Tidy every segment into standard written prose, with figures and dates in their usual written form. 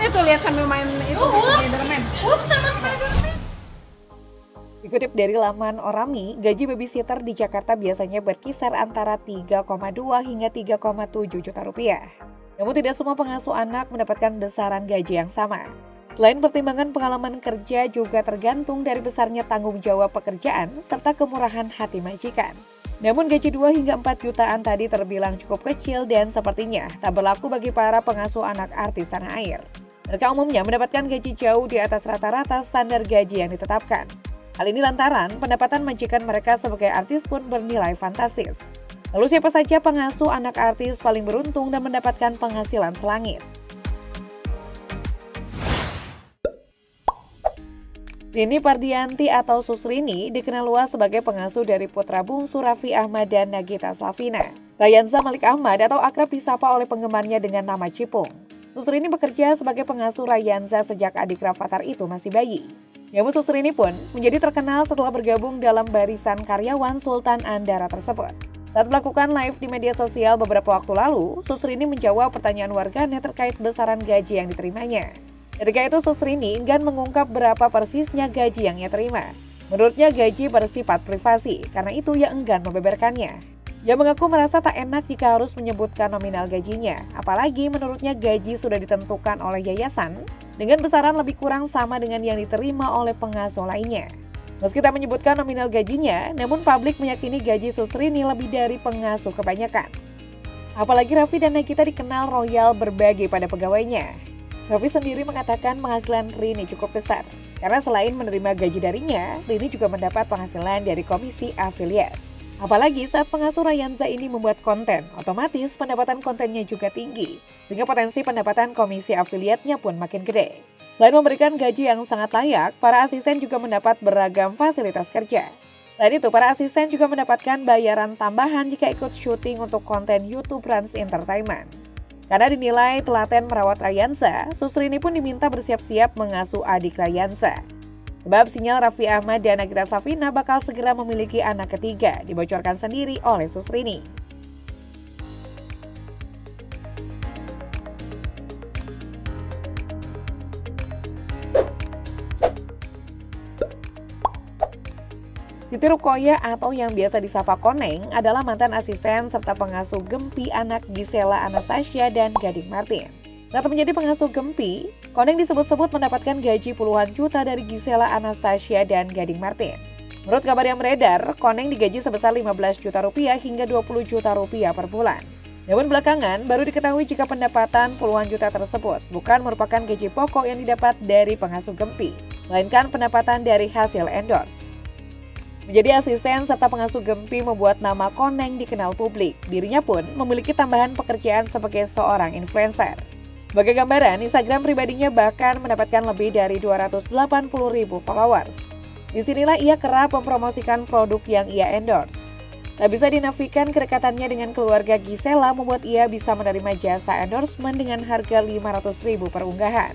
tuh lihat sambil main itu Spiderman. Sama Spiderman. Dikutip dari laman Orami, gaji babysitter di Jakarta biasanya berkisar antara 3,2 hingga 3,7 juta rupiah. Namun tidak semua pengasuh anak mendapatkan besaran gaji yang sama. Selain pertimbangan pengalaman kerja juga tergantung dari besarnya tanggung jawab pekerjaan serta kemurahan hati majikan. Namun gaji 2 hingga 4 jutaan tadi terbilang cukup kecil dan sepertinya tak berlaku bagi para pengasuh anak artis tanah air. Mereka umumnya mendapatkan gaji jauh di atas rata-rata standar gaji yang ditetapkan. Hal ini lantaran pendapatan majikan mereka sebagai artis pun bernilai fantastis. Lalu siapa saja pengasuh anak artis paling beruntung dan mendapatkan penghasilan selangit? Rini Pardianti atau Susrini dikenal luas sebagai pengasuh dari putra bungsu Raffi Ahmad dan Nagita Slavina. Rayanza Malik Ahmad atau akrab disapa oleh penggemarnya dengan nama Cipung. Susrini bekerja sebagai pengasuh Rayanza sejak adik Rafathar itu masih bayi. Namun Susrini pun menjadi terkenal setelah bergabung dalam barisan karyawan Sultan Andara tersebut. Saat melakukan live di media sosial beberapa waktu lalu, Susrini menjawab pertanyaan warganet terkait besaran gaji yang diterimanya. Ketika itu Susrini enggan mengungkap berapa persisnya gaji yang ia terima. Menurutnya gaji bersifat privasi, karena itu ia enggan membeberkannya. Ia mengaku merasa tak enak jika harus menyebutkan nominal gajinya, apalagi menurutnya gaji sudah ditentukan oleh yayasan dengan besaran lebih kurang sama dengan yang diterima oleh pengasuh lainnya. Meski tak menyebutkan nominal gajinya, namun publik meyakini gaji Susrini lebih dari pengasuh kebanyakan. Apalagi Raffi dan Nagita dikenal royal berbagi pada pegawainya. Raffi sendiri mengatakan penghasilan Rini cukup besar, karena selain menerima gaji darinya, Rini juga mendapat penghasilan dari komisi afiliat. Apalagi saat pengasuh Rayanza ini membuat konten, otomatis pendapatan kontennya juga tinggi, sehingga potensi pendapatan komisi afiliatnya pun makin gede. Selain memberikan gaji yang sangat layak, para asisten juga mendapat beragam fasilitas kerja. Selain itu, para asisten juga mendapatkan bayaran tambahan jika ikut syuting untuk konten YouTube Rans Entertainment. Karena dinilai telaten merawat Rayanza, Susrini pun diminta bersiap-siap mengasuh adik Rayanza. Sebab sinyal Raffi Ahmad dan Nagita Slavina bakal segera memiliki anak ketiga, dibocorkan sendiri oleh Susrini. Siti Ruqoyah atau yang biasa disapa Koneng adalah mantan asisten serta pengasuh Gempi anak Gisela Anastasia dan Gading Martin. Saat menjadi pengasuh Gempi, Koneng disebut-sebut mendapatkan gaji puluhan juta dari Gisela Anastasia dan Gading Martin. Menurut kabar yang beredar, Koneng digaji sebesar 15 juta rupiah hingga 20 juta rupiah per bulan. Namun belakangan baru diketahui jika pendapatan puluhan juta tersebut bukan merupakan gaji pokok yang didapat dari pengasuh Gempi, melainkan pendapatan dari hasil endorse. Menjadi asisten serta pengasuh Gempi membuat nama Koneng dikenal publik. Dirinya pun memiliki tambahan pekerjaan sebagai seorang influencer. Sebagai gambaran, Instagram pribadinya bahkan mendapatkan lebih dari 280.000 followers. Disinilah ia kerap mempromosikan produk yang ia endorse. Tak bisa dinafikan kedekatannya dengan keluarga Gisela membuat ia bisa menerima jasa endorsement dengan harga 500.000 per unggahan.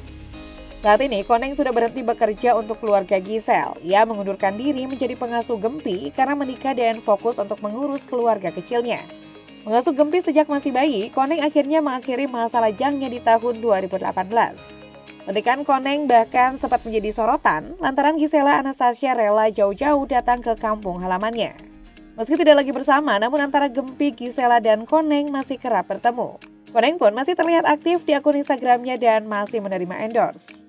Saat ini, Koneng sudah berhenti bekerja untuk keluarga Gisel. Ia mengundurkan diri menjadi pengasuh Gempi karena menikah dan fokus untuk mengurus keluarga kecilnya. Mengasuh Gempi sejak masih bayi, Koneng akhirnya mengakhiri masa lajangnya di tahun 2018. Pernikahan Koneng bahkan sempat menjadi sorotan lantaran Gisela Anastasia rela jauh-jauh datang ke kampung halamannya. Meski tidak lagi bersama, namun antara Gempi, Gisela, dan Koneng masih kerap bertemu. Koneng pun masih terlihat aktif di akun Instagramnya dan masih menerima endorse.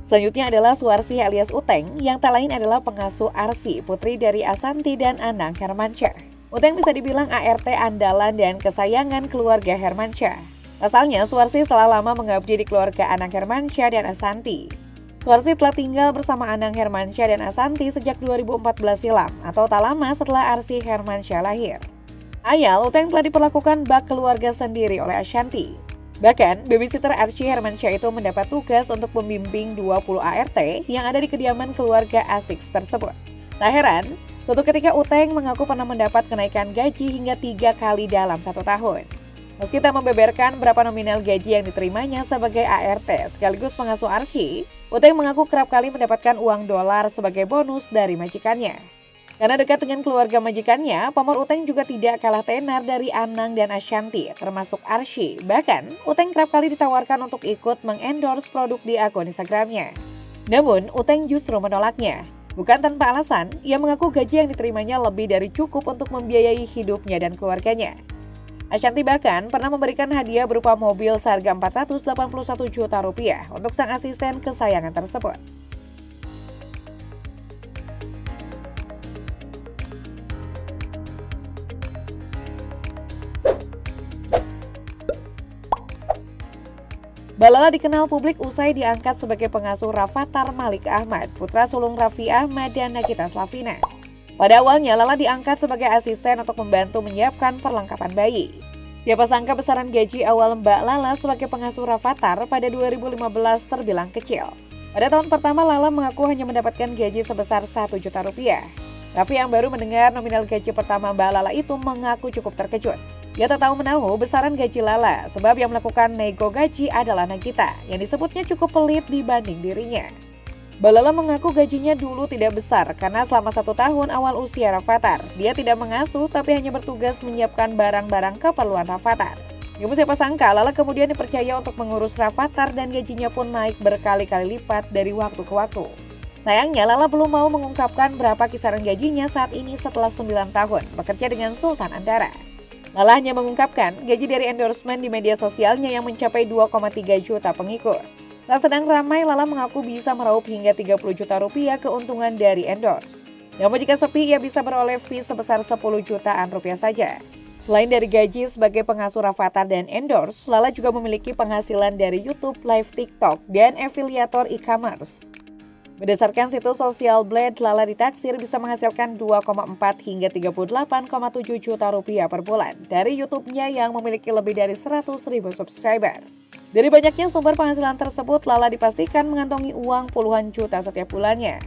Selanjutnya adalah Suarsi alias Uteng, yang tak lain adalah pengasuh Arsi, putri dari Asanti dan Anang Hermansyah. Uteng bisa dibilang ART andalan dan kesayangan keluarga Hermansyah. Pasalnya, Suarsi telah lama mengabdi di keluarga Anang Hermansyah dan Asanti. Suarsi telah tinggal bersama Anang Hermansyah dan Asanti sejak 2014 silam, atau tak lama setelah Arsi Hermansyah lahir. Ayal, Uteng telah diperlakukan bak keluarga sendiri oleh Ashanti. Bahkan, babysitter Archie Hermansyah itu mendapat tugas untuk membimbing 20 ART yang ada di kediaman keluarga Asiks tersebut. Tak heran, suatu ketika Uteng mengaku pernah mendapat kenaikan gaji hingga 3 kali dalam 1 tahun. Meski tak membeberkan berapa nominal gaji yang diterimanya sebagai ART sekaligus pengasuh Archie, Uteng mengaku kerap kali mendapatkan uang dolar sebagai bonus dari majikannya. Karena dekat dengan keluarga majikannya, pamor Uteng juga tidak kalah tenar dari Anang dan Ashanti, termasuk Arsy. Bahkan, Uteng kerap kali ditawarkan untuk ikut mengendorse produk di akun Instagramnya. Namun, Uteng justru menolaknya. Bukan tanpa alasan, ia mengaku gaji yang diterimanya lebih dari cukup untuk membiayai hidupnya dan keluarganya. Ashanti bahkan pernah memberikan hadiah berupa mobil seharga Rp481 juta untuk sang asisten kesayangan tersebut. Balala dikenal publik usai diangkat sebagai pengasuh Rafathar Malik Ahmad, putra sulung Raffi Ahmad dan Nagita Slavina. Pada awalnya, Lala diangkat sebagai asisten untuk membantu menyiapkan perlengkapan bayi. Siapa sangka besaran gaji awal Mbak Lala sebagai pengasuh Rafathar pada 2015 terbilang kecil. Pada tahun pertama, Lala mengaku hanya mendapatkan gaji sebesar Rp1 juta. Raffi yang baru mendengar nominal gaji pertama Mbak Lala itu mengaku cukup terkejut. Dia tak tahu menahu besaran gaji Lala, sebab yang melakukan nego gaji adalah Nagita, yang disebutnya cukup pelit dibanding dirinya. Mbak Lala mengaku gajinya dulu tidak besar karena selama 1 tahun awal usia Rafathar, dia tidak mengasuh tapi hanya bertugas menyiapkan barang-barang keperluan Rafathar. Namun siapa sangka Lala kemudian dipercaya untuk mengurus Rafathar dan gajinya pun naik berkali-kali lipat dari waktu ke waktu. Sayangnya Lala belum mau mengungkapkan berapa kisaran gajinya saat ini setelah 9 tahun bekerja dengan Sultan Andara. Lala hanya mengungkapkan gaji dari endorsement di media sosialnya yang mencapai 2,3 juta pengikut. Saat sedang ramai, Lala mengaku bisa meraup hingga Rp30 juta keuntungan dari endorse. Namun jika sepi, ia bisa beroleh fee sebesar Rp10 jutaan saja. Selain dari gaji sebagai pengasuh Rafathar dan endorse, Lala juga memiliki penghasilan dari YouTube, live TikTok, dan afiliator e-commerce. Berdasarkan situs Social Blade, Lala ditaksir bisa menghasilkan 2,4 hingga Rp38,7 juta per bulan dari YouTube-nya yang memiliki lebih dari 100.000 subscriber. Dari banyaknya sumber penghasilan tersebut, Lala dipastikan mengantongi uang puluhan juta setiap bulannya.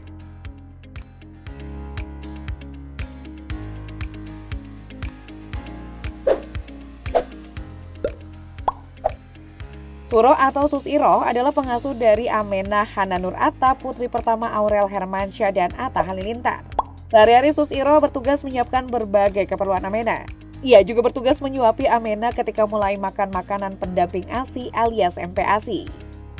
Suro atau Sus Iroh adalah pengasuh dari Amenah Hana Nur Atta, putri pertama Aurel Hermansyah dan Atta Halilintar. Sehari-hari Sus Iroh bertugas menyiapkan berbagai keperluan Amenah. Ia juga bertugas menyuapi Amenah ketika mulai makan makanan pendamping ASI alias MPASI.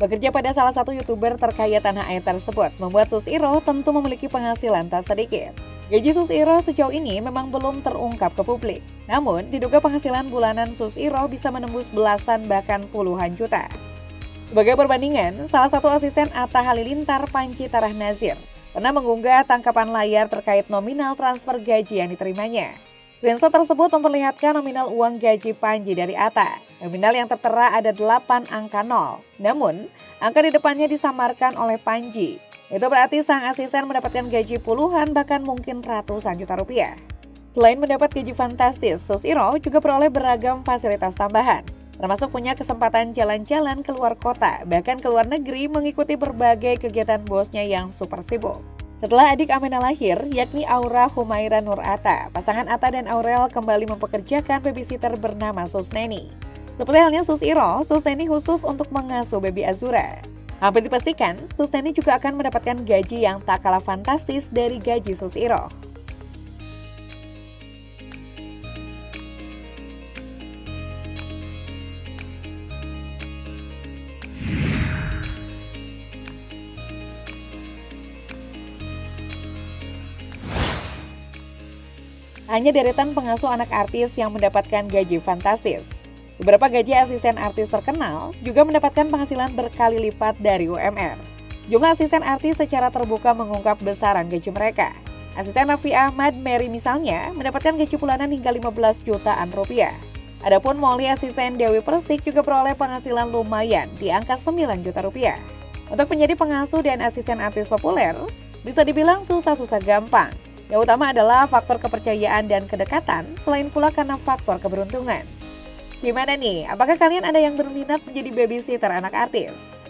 Bekerja pada salah satu YouTuber terkaya tanah air tersebut membuat Sus Iroh tentu memiliki penghasilan tak sedikit. Gaji Sus Iroh sejauh ini memang belum terungkap ke publik. Namun, diduga penghasilan bulanan Sus Iroh bisa menembus belasan bahkan puluhan juta. Sebagai perbandingan, salah satu asisten Atta Halilintar, Panji Tarah Nazir, pernah mengunggah tangkapan layar terkait nominal transfer gaji yang diterimanya. Screenshot tersebut memperlihatkan nominal uang gaji Panji dari Atta. Nominal yang tertera ada 8 angka 0. Namun, angka di depannya disamarkan oleh Panji. Itu berarti sang asisten mendapatkan gaji puluhan bahkan mungkin ratusan juta rupiah. Selain mendapat gaji fantastis, Sus Iroh juga beroleh beragam fasilitas tambahan, termasuk punya kesempatan jalan-jalan keluar kota, bahkan ke luar negeri mengikuti berbagai kegiatan bosnya yang super sibuk. Setelah adik Amenah lahir, yakni Aura Humaira Nur Atta, pasangan Atta dan Aurel kembali mempekerjakan babysitter bernama Sus Neni. Seperti halnya Sus Iroh, Sus Neni khusus untuk mengasuh baby Azura. Hampir dipastikan, Sus Neni juga akan mendapatkan gaji yang tak kalah fantastis dari gaji Sus Iroh. Hanya deretan pengasuh anak artis yang mendapatkan gaji fantastis. Beberapa gaji asisten artis terkenal juga mendapatkan penghasilan berkali lipat dari UMR. Sejumlah asisten artis secara terbuka mengungkap besaran gaji mereka. Asisten Raffi Ahmad, Mary misalnya, mendapatkan gaji bulanan hingga Rp15 jutaan. Adapun Molly asisten Dewi Persik juga peroleh penghasilan lumayan di angka Rp9 juta. Untuk menjadi pengasuh dan asisten artis populer, bisa dibilang susah-susah gampang. Yang utama adalah faktor kepercayaan dan kedekatan, selain pula karena faktor keberuntungan. Gimana nih? Apakah kalian ada yang berminat menjadi babysitter anak artis?